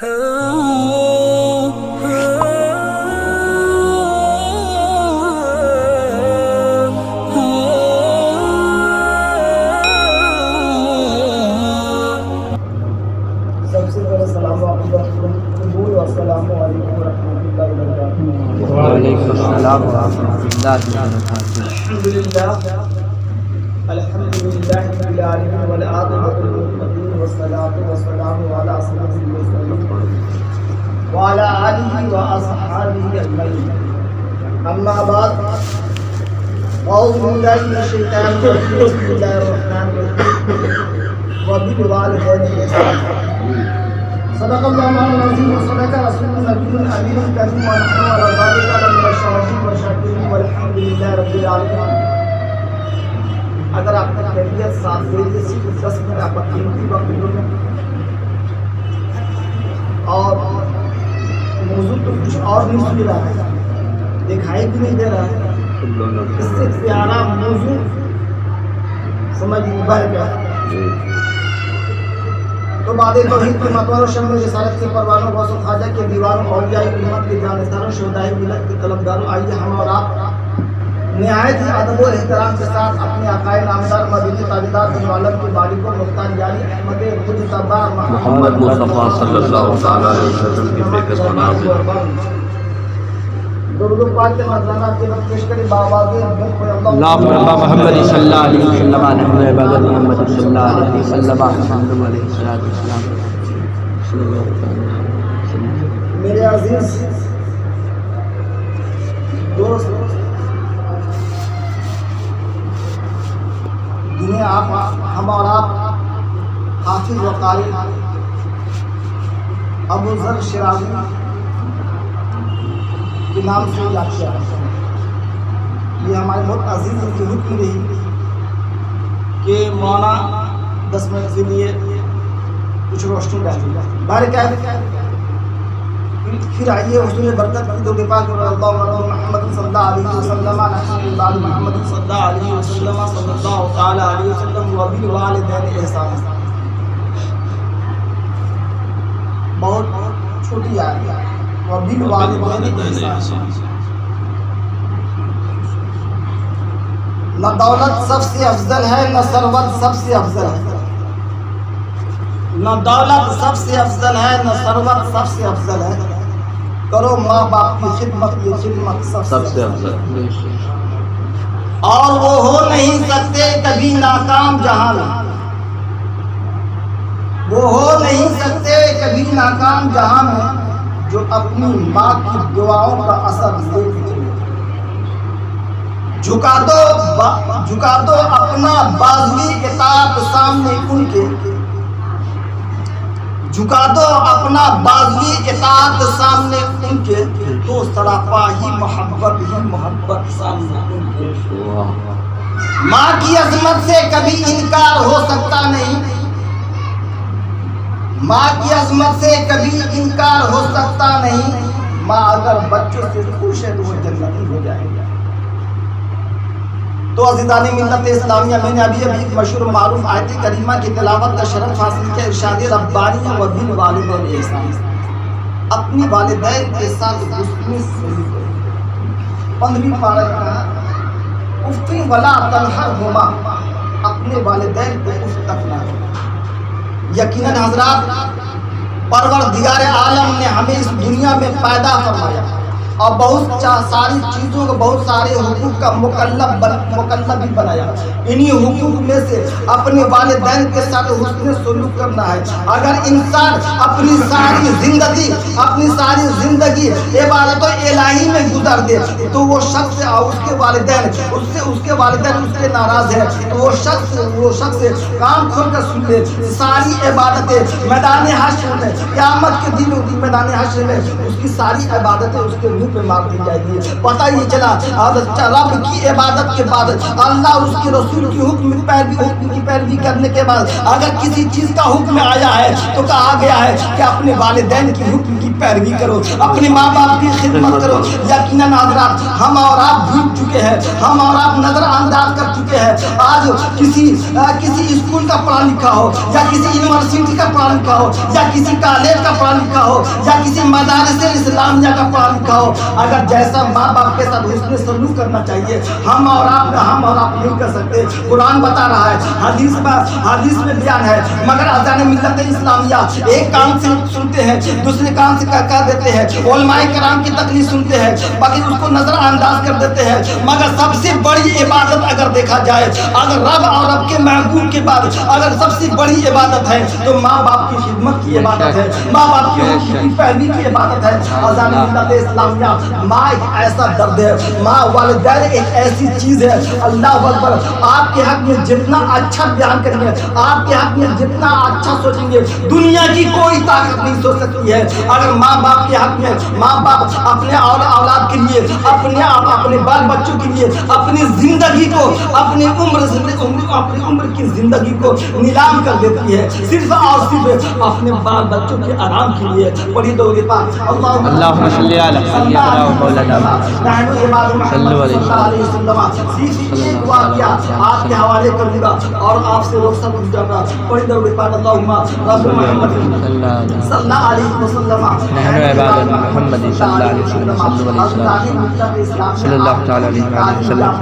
السلام علیکم ورحمۃ اللہ وبرکاتہ۔ وعلیکم السلام ورحمۃ اللہ وبرکاتہ۔ الحمد للہ رب العالمین والعاقبۃ للمتقین والصلاۃ والسلام علی سید المرسلین وعلی آلہ واصحابہ اجمعین، اما بعد، اعوذ باللہ من الشیطان الرجیم، بسم اللہ الرحمن الرحیم، وبالوالدین احسانا، صدق اللہ العظیم وصدق رسول النبی الامین الکریم، ونحن علی ذلک من الشاہدین والشاکرین والحمد للہ رب العالمین۔ اگر آپ کی طبیعت ساتھ دے دے صرف 10 منٹ آپ کا قیمتی وقت دو گے، اور موضوع تو کچھ اور نہیں سن رہا ہے، دکھائی بھی نہیں دے رہا ہے، اس سے پیارا موضوع سمجھ ابھر گیا۔ تو بعد توحید کے متوالوں شمع رسالت کے پروانوں غوث و خواجہ کے دیوانوں اولیاء امت کے جانشینوں شہدائے ملت کے طلبگاروں، آئیے ہم اور آپ نہایت ہی ادب و احترام کے ساتھ اپنے عقائد نامدار مدینی تاجدار بن عالم کے بالغ و مختار یعنی احمد مجتبی محمد مصطفیٰ صلی اللہ تعالیٰ علیہ وسلم کی فیکس مناظر درود و پاک کے نذرانہ کے وقت پیش کرے باواز اللہم رب محمد صلی اللہ علیہ وسلم، نحن عباد محمد صلی اللہ علیہ وسلم، محمد علیہ الصلوۃ والسلام۔ میرے عزیز دوست، جنہیں ہم اور آپ حافظ و قاری ابو ذر شیرازی کے نام سے یاد کیا کرتے ہیں، یہ ہمارے بہت عزیز ان کی حکم رہی کہ مولانا 10 منٹ کے لیے کچھ روشنی ڈالیں۔ بارے کیا ہے، پھر آئیے حضور برکت کی درود پاک محمد صلی اللہ علیہ وسلم، محمد صلی اللہ علیہ وسلم، صلی اللہ تعالی علیہ وسلم، وبالوالدین احسانا۔ بہت چھوٹی آیت ہے، وبالوالدین احسانا۔ نہ دولت سب سے افضل ہے، نہ ثروت سب سے افضل ہے، نہ دولت سب سے افضل ہے، نہ ثروت سب سے افضل ہے، کرو ماں باپ کی خدمت، یہ خدمت سب سے افضل ہے، اور وہ ہو نہیں سکتے کبھی ناکام جہاں میں، وہ ہو نہیں سکتے کبھی ناکام جہاں میں، جو اپنی ماں کی دعاؤں کا اثر دیکھ چلے۔ جھکا دو اپنا بازوی اطاعت سامنے ان کے، جھکا دو اپنا بازوی اطاعت سامنے ان کے، تو سراپا ہی محبت سامنے ان کے۔ ماں کی عظمت سے کبھی انکار ہو سکتا نہیں، ماں کی عظمت سے کبھی انکار ہو سکتا نہیں، ماں اگر بچوں سے خوش ہے تو وہ جنتی ہو جائے گا۔ تو عزیزان ملت اسلامیہ، میں نے ابھی ایک مشہور معروف آیت کریمہ کی تلاوت کا شرف حاصل کیا، ارشاد ربانی وبالوالدین احسانا۔ اپنی والدین کے ساتھ حسن سلوک کرو۔ 15ویں پارہ کہا افتی ولا تنہرہما، اپنے والدین کو اف تک نہ کرو۔ یقیناً حضرات، پروردگار عالم نے ہمیں اس دنیا میں پیدا فرمایا اور بہت ساری چیزوں کو، بہت سارے حقوق کا مکلف بھی بنایا۔ انہی حقوق میں سے اپنے والدین کے ساتھ حسن سلوک کرنا ہے۔ اگر انسان اپنی ساری زندگی عبادت الہی میں گزار دے تو وہ شخص اور اس کے والدین اس کے ناراض ہیں، تو وہ شخص کام کھول کر سن لے، ساری عبادتیں میدان حشر میں، قیامت کے دن میدان حشر میں اس کی ساری عبادتیں اس کے मुंह पे मार दी जाएगी। पता ही चला रब की इबादत के बाद, अल्लाह और उसके रसूल की हुक्म की पैरवी करने के बाद अगर किसी चीज का हुक्म आया है तो कहा गया है कि अपने वालिदैन की हुक्म की पैरवी करो, अपने माँ बाप की खिदमत करो। यकीनन हज़रात, हम और आप भूल चुके हैं, हम और आप नजरअंदाज कर चुके हैं। आज किसी स्कूल का पढ़ा लिखा हो, या किसी यूनिवर्सिटी का पढ़ा लिखा हो, या किसी कॉलेज का पढ़ा लिखा हो, या किसी मदारिस इस्लामिया का पढ़ा लिखा हो, अगर जैसा माँ बाप के साथ उसने सलूक करना चाहिए, हम और आप नहीं कर सकते। कुरान बता रहा है, हदीस में बयान है, मगर अज़ान मिल्लत इस्लामिया एक कान से सुनते हैं, दूसरे कान से कह देते हैं, उलमाए कराम की तकलीफ सुनते हैं, बाकी उसको नजरअंदाज कर देते हैं। मगर सबसे बड़ी इबादत अगर देखा जाए, अगर रब और रब के महबूब के बाद अगर सबसे बड़ी इबादत है तो माँ बाप की खिदमत की इबादत है, माँ बाप की पैरवी की इबादत है। अज़ान मिल्लत इस्लामिया, माँ एक ऐसा दर्द है, माँ वालिदैन एक ऐसी चीज है। अल्लाह अकबर, आपके हक में जितना अच्छा बयान करेंगे, आपके हक में जितना अच्छा सोचेंगे, दुनिया की कोई ताकत नहीं सोच सकती है। अगर माँ बाप के हक में, माँ बाप अपने औलाद के लिए, अपने बाल बच्चों के लिए अपनी जिंदगी को, अपनी उम्र की जिंदगी को नीलाम कर देती है, सिर्फ और सिर्फ अपने बाल बच्चों के आराम के लिए। पढ़ी दो अल्लाहुम्मा सल्ली अला सय्यिदना व मौलाना एक वाक़या आपके हवाले कर दूंगा और आपसे रुख़्सत हो जाऊंगा। पढ़ी दो अल्लाहुम्मा रब्बि मुहम्मद सल्लल्लाहु अलैहि वसल्लम नहनु इबादत मुहम्मद सल्लल्लाहु अलैहि वसल्लम सल्लल्लाहु तआला अलैहि वसल्लम।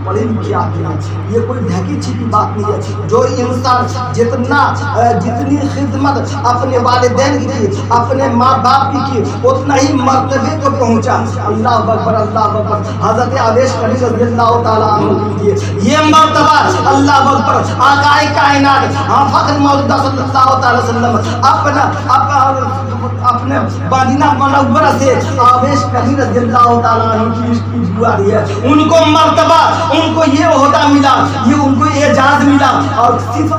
पढ़े लिखे आते हैं, ये कोई ढकी छिपी बात नहीं है। जो इंसान जितनी खिदमत अपने वालिदैन की की, अपने माँ बाप की उतना ही मर्तबे को पहुंचा। अल्लाह अकबर, अल्लाह अकबर। हज़रत अवैस करनी रज़ियल्लाहु ताला अन्हु कीजिए, ये मर्तबा अल्लाह अकबर, आकाए कायनात फ़ख्र मौजूदा सल्लल्लाहु ताला वसल्लम अपने मदीना मुनव्वरा से अवैस करनी रज़ियल्लाहु ताला अन्हु की बुआरी है। उनको मर्तबा, उनको ये ओहदा मिला, ये उनको एजाज मिला, और सिर्फ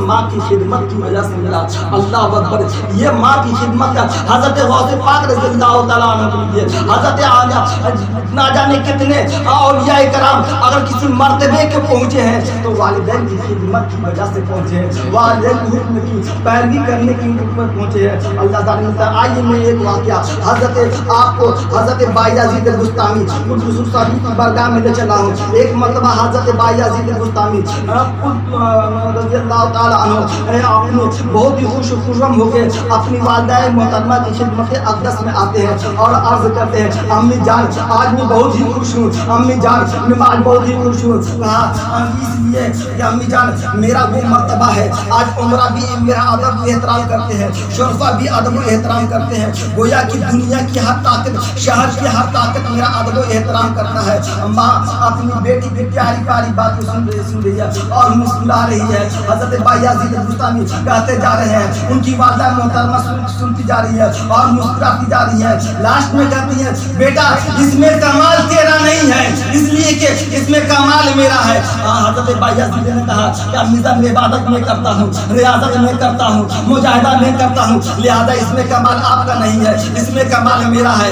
माँ की खिदमत की वजह से मिला। अल्लाह अकबर, ये माँ की खिदमत का हज़रत गौसे पाक रज़ियल्लाहु ताला अन्हु कीजिए, हज़रत ना जाने कितने औलिया कराम अगर किसी मर्तबे के पहुँचे हैं तो वालिदैन की खिदमत की वजह से पहुँचे हैं, वालिदैन की हुक्म की पैरवी करने की हुक्म पहुँचे हैं। अल्लाह ताला ने बताया। आइए मैं एक वाक़या हज़रत बायज़ीद बुस्तामी की बरगाह में ले चला हूँ। एक मरतबा हज़रत बायज़ीद बुस्तामी रज़ियल्लाहु ताला अन्हु अपने बहुत ही खुशम होकर अपनी वालिदा मोहतरमा की खिदमत अक़दस में आते हैं और अर्ज़ करते हैं, अम्मी जान आज मैं बहुत ही खुश हूँ, अम्मी जान मैं आज बहुत ही खुश हूँ। इसलिए कि अम्मी जान मेरा वो मर्तबा है, आज उमरा भी मेरा अदब एहतराम करते हैं, शुरफा भी अदब एहतराम करते हैं, गोया कि दुनिया की हर ताकत, शहर की हर ताकत मेरा अदब एहतराम करता है। माँ अपनी बेटी की प्यारी प्यारी बात सुन रही है और मुस्कुरा रही है। हज़रत बायज़ीद बुस्तामी कहते जा रहे हैं, उनकी वालिदा मोहतरमा सुनती जा रही है और मुस्कुराती जा रही है। लास्ट में कहती है, बेटा इसमें कमाल तेरा नहीं है, इसलिए कि इसमें कमाल मेरा है। हज़रत बायज़ीद ने कहा कि अम्मी जान मैं इबादत में करता हूँ, रियाज़त में करता हूँ, मुजाहिदा में करता हूँ, लिहाजा इसमें कमाल आपका नहीं है, इसमें कमाल मेरा है।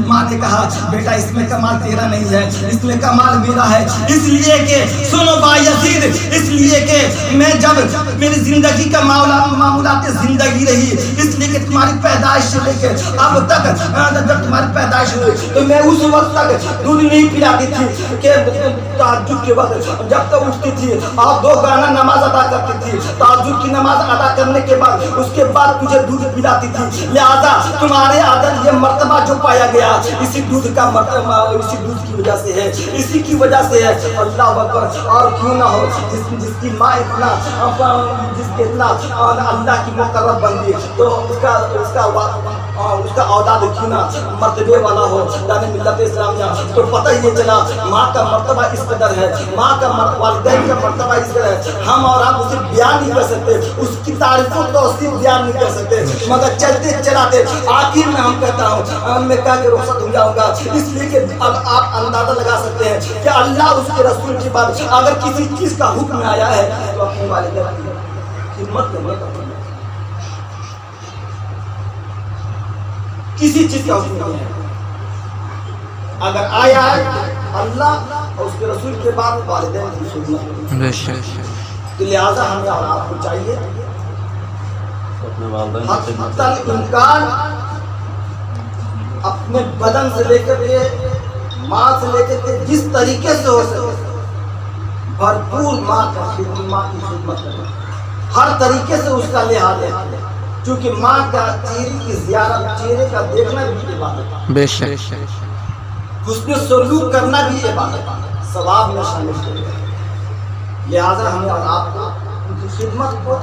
माँ ने कहा, बेटा इसमें कमाल तेरा नहीं है, इसमें कमाल मेरा है। इसलिए कि सुनो बायज़ीद, इसलिए कि मैं जब मेरी जिंदगी का मामूलात जिंदगी रही, इसलिए कि तुम्हारी पैदाइश से लेकर अब तक जब तुम्हारी पैदाइश हुई तो मैं उस वक्त तक दूध नहीं पिलाती थी कि तहज्जुद के वक्त जब तक उठती थी और 2 गाना नमाज अदा करती थी, तहज्जुद की नमाज अदा करने के बाद उसके बाद तुझे दूध पिलाती थी। लिहाजा तुम्हारे अंदर ये मर्तबा जो पाया गया इसी दूध का मर्तबा, इसी दूध की वजह से है, इसी की वजह से है। अल्लाह अकबर। और क्यों ना हो जिसकी माँ इतना अल्लाह की मुकर्रब बन गई तो उसका औलाद क्यों ना मर्तबे वाला हो, यानी मिल्लत इस्लामिया। तो पता ही चला माँ का मर्तबा इस कदर है, माँ का वालिदैन का मर्तबा इस कदर है, हम और आप उसे बयान नहीं कर सकते, उसकी तारीफों तो उसकी बयान नहीं कर सकते। मगर चलते चलाते आखिर में हम कहता हूँ मैं कह के रुखसत हो जाऊँगा, इसलिए कि अब आप अंदाजा लगा सकते हैं कि अल्लाह उसके रसूल के बाद अगर किसी चीज़ का हुक्म आया है तो अपने वालिदैन की खिदमत करना, किसी चीज का हुक्म नहीं है। اگر آیا ہے تو اللہ اور اس کے رسول کے بعد والدین کی خدمت، بے شک تو لہٰذا ہمیں اور آپ کو چاہیے اپنے والدین کی خدمت حتی الامکان اپنے بدن سے لے کر کے ماں سے لے کر کے جس طریقے سے ہو سکے بھرپور ماں کی خدمت کریں، ہر طریقے سے اس کا لحاظ ہے، کیونکہ ماں کا چہرے کی زیارت، چہرے کا دیکھنا بھی عبادت ہے، بے شک حسن سلوک کرنا بھی عبادت ہے، ثواب میں شامل ہے۔ لہذا ہمیں اور آپ کو ان کی خدمت کو